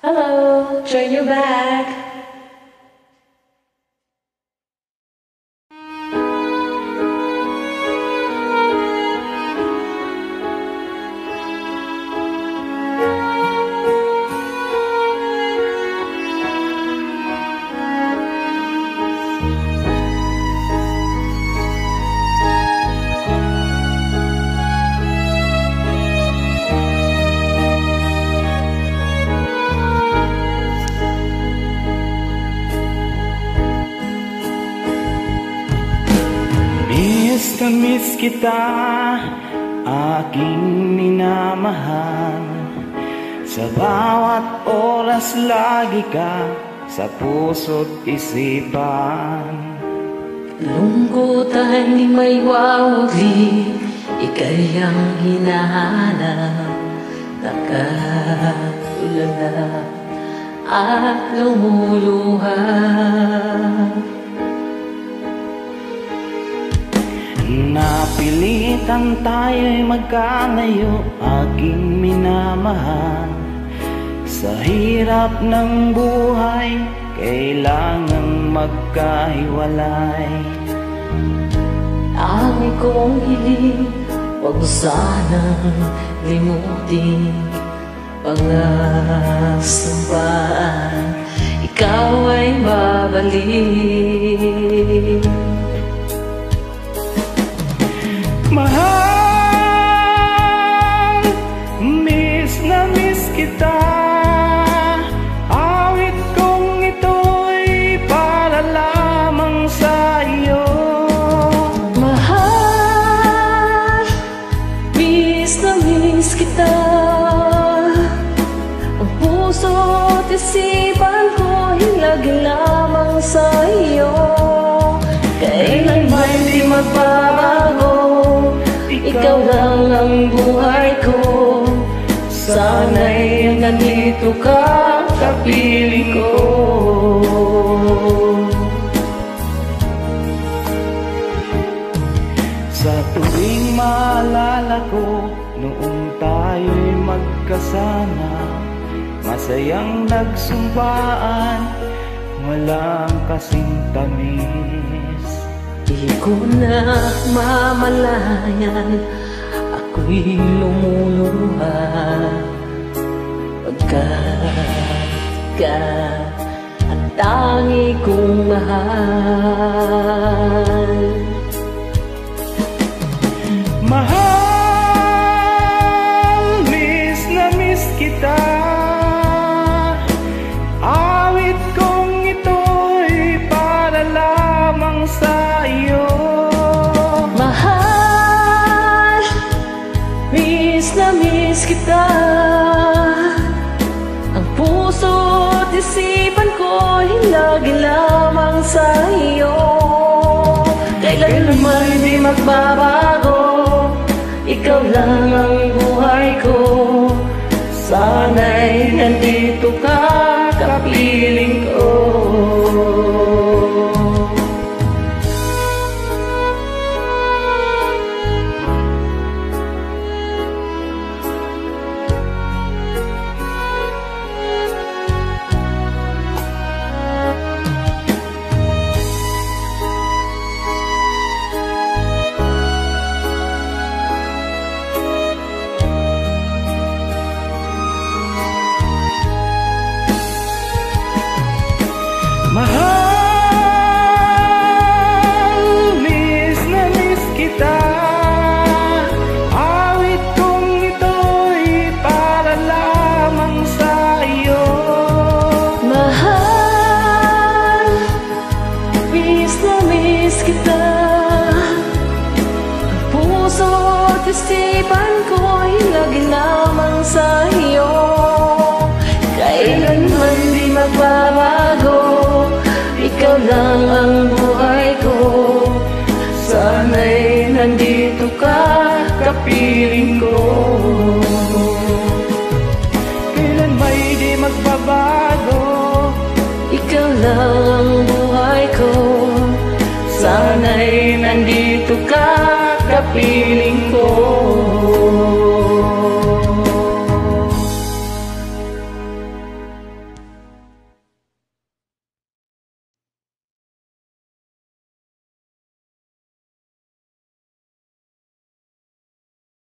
Hello, turn your back. Miss kita, aking minamahal. Sa bawat oras lagi ka sa puso't isipan. Lungkot ay di may wawali, ika'y ang hinahanap. Nakatulala at lumuluha. Napilitan tayo'y magkalayo, aking minamahal. Sa hirap ng buhay, kailangang magkahiwalay. Ang kong hiling, huwag mo sanang limutin. Pangasumpaan, ikaw ay babalik. Mahal, miss na miss kita. Awit kong ito'y para lamang sa iyo. Mahal, miss na miss kita. Ang puso't isipan ko lagi lamang sa iyo. Kailanman di magbabago, ikaw lang ang buhay ko. Sana'y nandito ka, kapiling ko. Sa tuwing maalala ko, noong tayo'y magkasama, masayang nagsumpaan, walang kasing tamis. Di ko na mamalayan, ako'y lumuluha. Pagkat ka ang tangi kong mahal. Mahal, miss na miss kita. Awit kong ito'y para lamang sa iyo. Mahal, miss na miss kita. Ang puso't isipan ko lagi lamang sa iyo. Kailanman di magbabago, ikaw lang ang buhay ko. Sana'y nandito ka, kapiling ko. Mahal, miss na miss kita. Awit kong ito'y para lamang sa iyo. Mahal, miss na miss kita. Ang puso't isipan ko'y lagi lamang sa iyo. Kailanman di magbabago, ikaw lang ang buhay ko. Sana'y nandito ka, kapiling ko. Kailan may di magbabago, ikaw lang ang buhay ko.